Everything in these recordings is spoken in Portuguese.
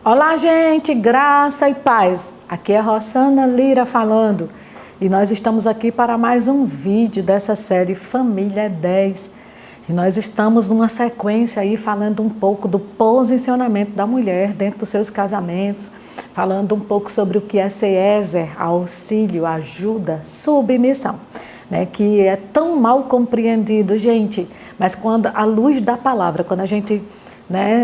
Olá, gente, graça e paz. Aqui é Rossana Lira falando e nós estamos aqui para mais um vídeo dessa série Família 10. E nós estamos numa sequência aí falando um pouco do posicionamento da mulher dentro dos seus casamentos, falando um pouco sobre o que é ser Ézer, auxílio, ajuda, submissão, né, que é tão mal compreendido, gente, mas quando a luz da palavra, quando a gente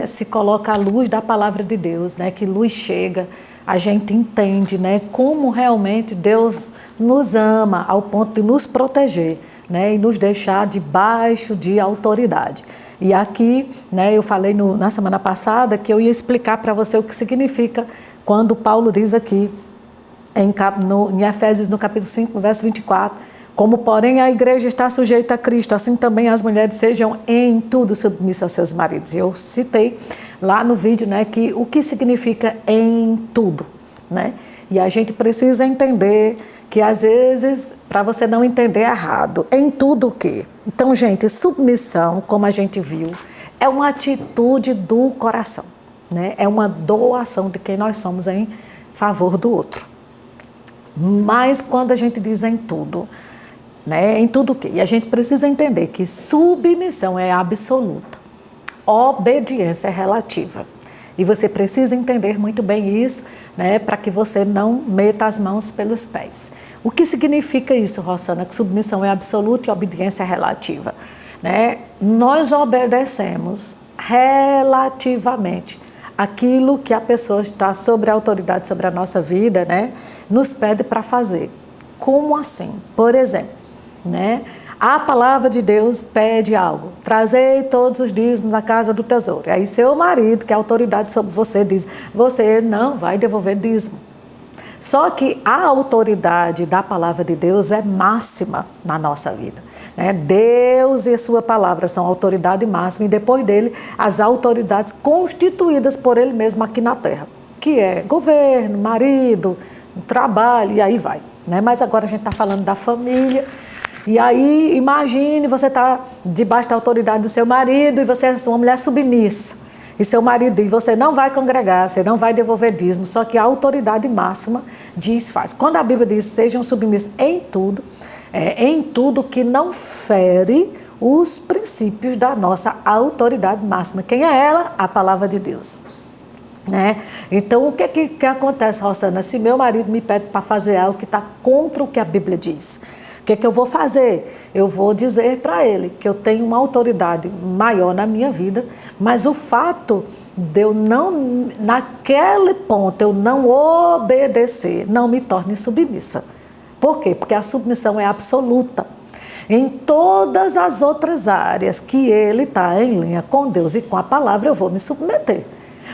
se coloca a luz da palavra de Deus, que luz chega, a gente entende como realmente Deus nos ama ao ponto de nos proteger e nos deixar debaixo de autoridade. E aqui, eu falei na semana passada que eu ia explicar para você o que significa quando Paulo diz aqui em Efésios, no capítulo 5, verso 24, como, porém, a igreja está sujeita a Cristo, assim também as mulheres sejam em tudo submissas aos seus maridos. Eu citei lá no vídeo que o que significa em tudo. E a gente precisa entender que, às vezes, para você não entender errado, em tudo o quê? Então, gente, submissão, como a gente viu, é uma atitude do coração. É uma doação de quem nós somos em favor do outro. Mas quando a gente diz em tudo... em tudo o quê? E a gente precisa entender que submissão é absoluta, obediência é relativa. E você precisa entender muito bem isso, para que você não meta as mãos pelos pés. O que significa isso, Rossana? Que submissão é absoluta e obediência é relativa. Nós obedecemos relativamente aquilo que a pessoa está sobre a autoridade, sobre a nossa vida, nos pede para fazer. Como assim? Por exemplo, a palavra de Deus pede algo: trazei todos os dízimos à casa do tesouro. Aí seu marido, que é autoridade sobre você, diz: você não vai devolver dízimo. Só que a autoridade da palavra de Deus é máxima na nossa vida. Deus e a sua palavra são autoridade máxima, e depois dele as autoridades constituídas por ele mesmo aqui na terra, que é governo, marido, trabalho, e aí vai. Mas agora a gente está falando da família. E aí, imagine, você está debaixo da autoridade do seu marido e você é uma mulher submissa. E seu marido diz: você não vai congregar, você não vai devolver dízimo. Só que a autoridade máxima diz: faz. Quando a Bíblia diz: sejam submissos em tudo que não fere os princípios da nossa autoridade máxima. Quem é ela? A palavra de Deus. Então, o que acontece, Rossana? Se meu marido me pede para fazer algo que está contra o que a Bíblia diz, o que eu vou fazer? Eu vou dizer para ele que eu tenho uma autoridade maior na minha vida, mas o fato de eu não, naquele ponto, eu não obedecer, não me torne submissa. Por quê? Porque a submissão é absoluta. Em todas as outras áreas que ele está em linha com Deus e com a palavra, eu vou me submeter.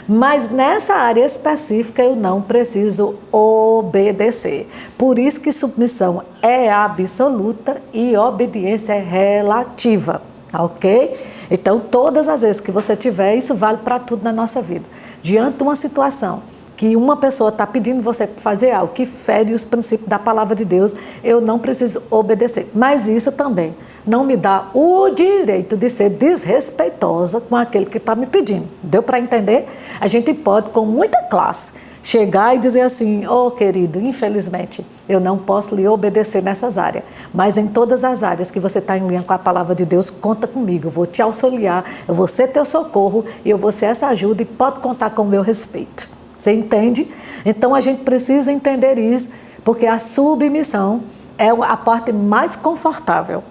Mas nessa área específica eu não preciso obedecer. Por isso que submissão é absoluta e obediência é relativa, ok? Então, todas as vezes que você tiver, isso vale para tudo na nossa vida. Diante de uma situação que uma pessoa está pedindo você para fazer algo que fere os princípios da palavra de Deus, eu não preciso obedecer. Mas isso também não me dá o direito de ser desrespeitosa com aquele que está me pedindo. Deu para entender? A gente pode, com muita classe, chegar e dizer assim: ô querido, infelizmente, eu não posso lhe obedecer nessas áreas, mas em todas as áreas que você está em linha com a palavra de Deus, conta comigo, eu vou te auxiliar, eu vou ser teu socorro, e eu vou ser essa ajuda, e pode contar com o meu respeito. Você entende? Então a gente precisa entender isso, porque a submissão é a parte mais confortável,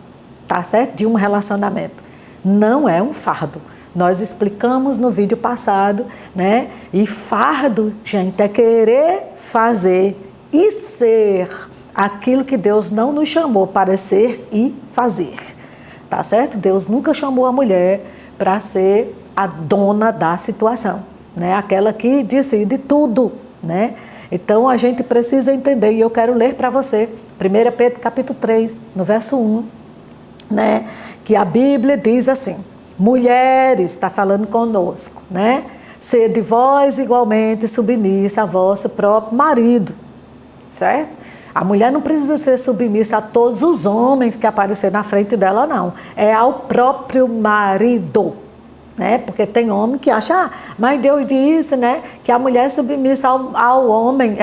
tá certo? De um relacionamento. Não é um fardo. Nós explicamos no vídeo passado, E fardo, gente, é querer fazer e ser aquilo que Deus não nos chamou para ser e fazer. Tá certo? Deus nunca chamou a mulher para ser a dona da situação. Aquela que decide tudo, Então a gente precisa entender, e eu quero ler para você 1 Pedro capítulo 3, no verso 1, que a Bíblia diz assim: mulheres, está falando conosco, sede vós igualmente submissa a vosso próprio marido, certo? A mulher não precisa ser submissa a todos os homens que aparecerem na frente dela, não, é ao próprio marido. né? Porque tem homem que acha, mas Deus disse, né, que a mulher é submissa ao homem,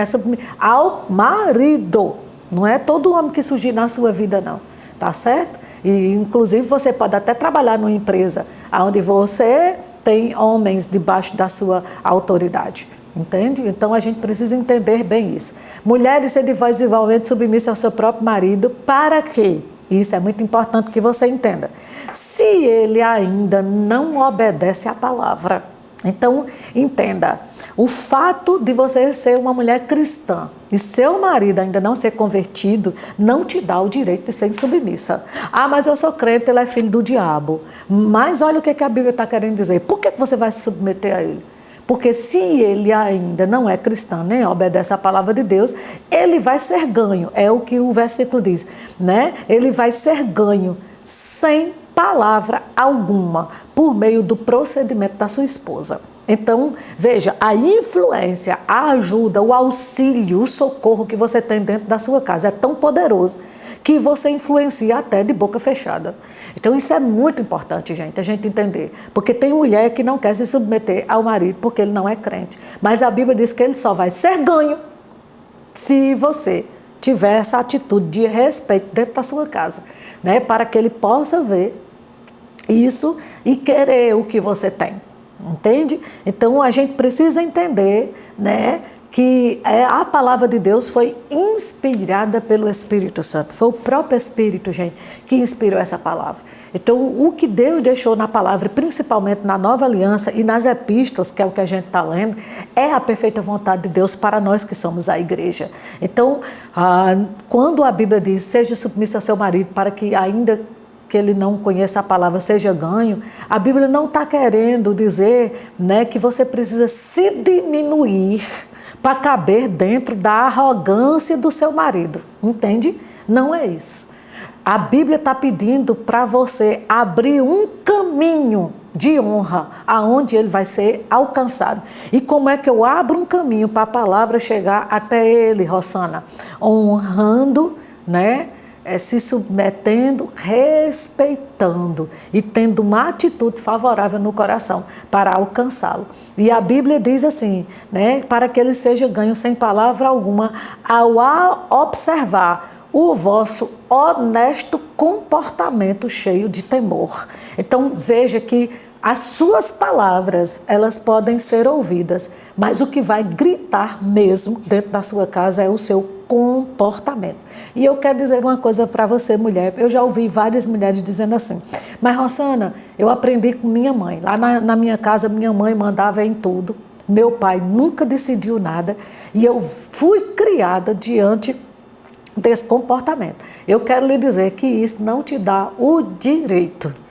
ao marido. Não é todo homem que surgir na sua vida, não. Tá certo? E, inclusive, você pode até trabalhar numa empresa onde você tem homens debaixo da sua autoridade. Entende? Então, a gente precisa entender bem isso. Mulheres sendo igualmente submissas ao seu próprio marido, para quê? Isso é muito importante que você entenda. Se ele ainda não obedece à palavra, então entenda, o fato de você ser uma mulher cristã e seu marido ainda não ser convertido, não te dá o direito de ser submissa. Ah, mas eu sou crente, ele é filho do diabo. Mas olha o que a Bíblia está querendo dizer. Por que você vai se submeter a ele? Porque se ele ainda não é cristão, nem obedece à palavra de Deus, ele vai ser ganho. É o que o versículo diz, né? Ele vai ser ganho sem palavra alguma, por meio do procedimento da sua esposa. Então, veja, a influência, a ajuda, o auxílio, o socorro que você tem dentro da sua casa é tão poderoso que você influencia até de boca fechada. Então, isso é muito importante, gente, a gente entender. Porque tem mulher que não quer se submeter ao marido porque ele não é crente. Mas a Bíblia diz que ele só vai ser ganho se você tiver essa atitude de respeito dentro da sua casa, né? Para que ele possa ver isso e querer o que você tem. Entende? Então, a gente precisa entender, né, que a palavra de Deus foi inspirada pelo Espírito Santo. Foi o próprio Espírito, gente, que inspirou essa palavra. Então, o que Deus deixou na palavra, principalmente na Nova Aliança e nas epístolas, que é o que a gente está lendo, é a perfeita vontade de Deus para nós que somos a igreja. Então, quando a Bíblia diz, seja submissa ao seu marido para que ainda que ele não conheça a palavra seja ganho, a Bíblia não está querendo dizer, né, que você precisa se diminuir para caber dentro da arrogância do seu marido, entende? Não é isso. A Bíblia está pedindo para você abrir um caminho de honra aonde ele vai ser alcançado. E como é que eu abro um caminho para a palavra chegar até ele, Rosana? Honrando, né? Se submetendo, respeitando e tendo uma atitude favorável no coração para alcançá-lo. E a Bíblia diz assim, né, para que ele seja ganho sem palavra alguma, ao observar o vosso honesto comportamento cheio de temor. Então veja que as suas palavras, elas podem ser ouvidas, mas o que vai gritar mesmo dentro da sua casa é o seu comportamento. E eu quero dizer uma coisa para você, mulher. Eu já ouvi várias mulheres dizendo assim, mas Rosana, eu aprendi com minha mãe. Lá na minha casa, minha mãe mandava em tudo. Meu pai nunca decidiu nada e eu fui criada diante desse comportamento. Eu quero lhe dizer que isso não te dá o direito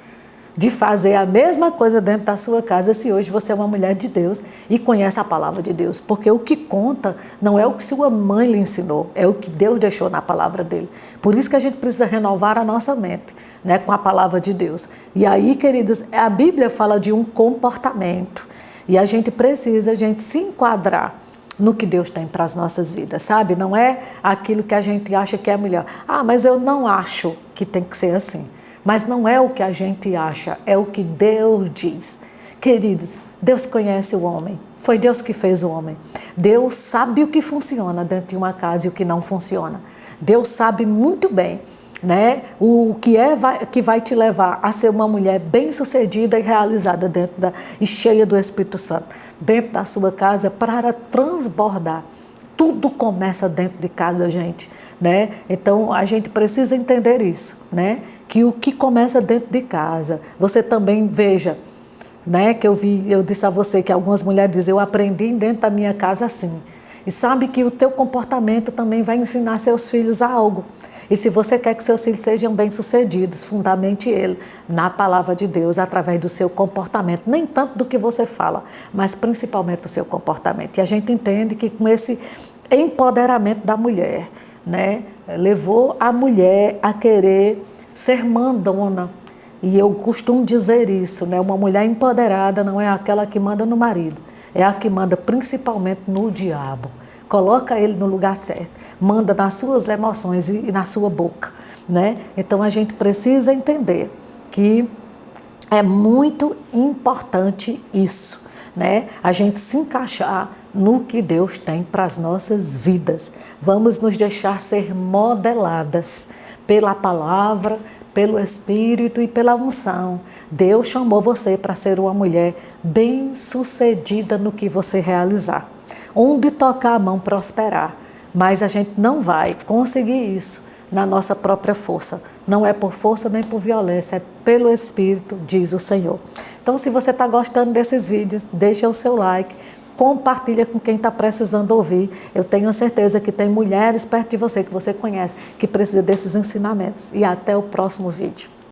de fazer a mesma coisa dentro da sua casa se hoje você é uma mulher de Deus e conhece a palavra de Deus. Porque o que conta não é o que sua mãe lhe ensinou, é o que Deus deixou na palavra dele. Por isso que a gente precisa renovar a nossa mente, né, com a palavra de Deus. E aí, queridos, a Bíblia fala de um comportamento e a gente precisa, se enquadrar no que Deus tem para as nossas vidas, sabe? Não é aquilo que a gente acha que é melhor. Ah, mas eu não acho que tem que ser assim. Mas não é o que a gente acha, é o que Deus diz. Queridos, Deus conhece o homem. Foi Deus que fez o homem. Deus sabe o que funciona dentro de uma casa e o que não funciona. Deus sabe muito bem, né, o que que vai te levar a ser uma mulher bem-sucedida e realizada e cheia do Espírito Santo dentro da sua casa para transbordar. Tudo começa dentro de casa, gente, né? Então, a gente precisa entender isso, né? Que o que começa dentro de casa, você também veja, né? Que eu disse a você que algumas mulheres dizem, eu aprendi dentro da minha casa assim. E sabe que o teu comportamento também vai ensinar seus filhos a algo. E se você quer que seus filhos sejam bem-sucedidos, fundamente ele na palavra de Deus, através do seu comportamento. Nem tanto do que você fala, mas principalmente do seu comportamento. E a gente entende que com esse empoderamento da mulher, né, levou a mulher a querer ser mandona. E eu costumo dizer isso, né? Uma mulher empoderada não é aquela que manda no marido, é a que manda principalmente no diabo. Coloca ele no lugar certo, manda nas suas emoções e na sua boca, né? Então a gente precisa entender que É muito importante isso, né? A gente se encaixar no que Deus tem para as nossas vidas. Vamos nos deixar ser modeladas pela palavra, pelo Espírito e pela unção. Deus chamou você para ser uma mulher bem-sucedida no que você realizar. Onde tocar a mão, prosperar. Mas a gente não vai conseguir isso na nossa própria força. Não é por força nem por violência, é pelo Espírito, diz o Senhor. Então, se você está gostando desses vídeos, deixa o seu like, compartilha com quem está precisando ouvir. Eu tenho certeza que tem mulheres perto de você, que você conhece, que precisa desses ensinamentos. E até o próximo vídeo.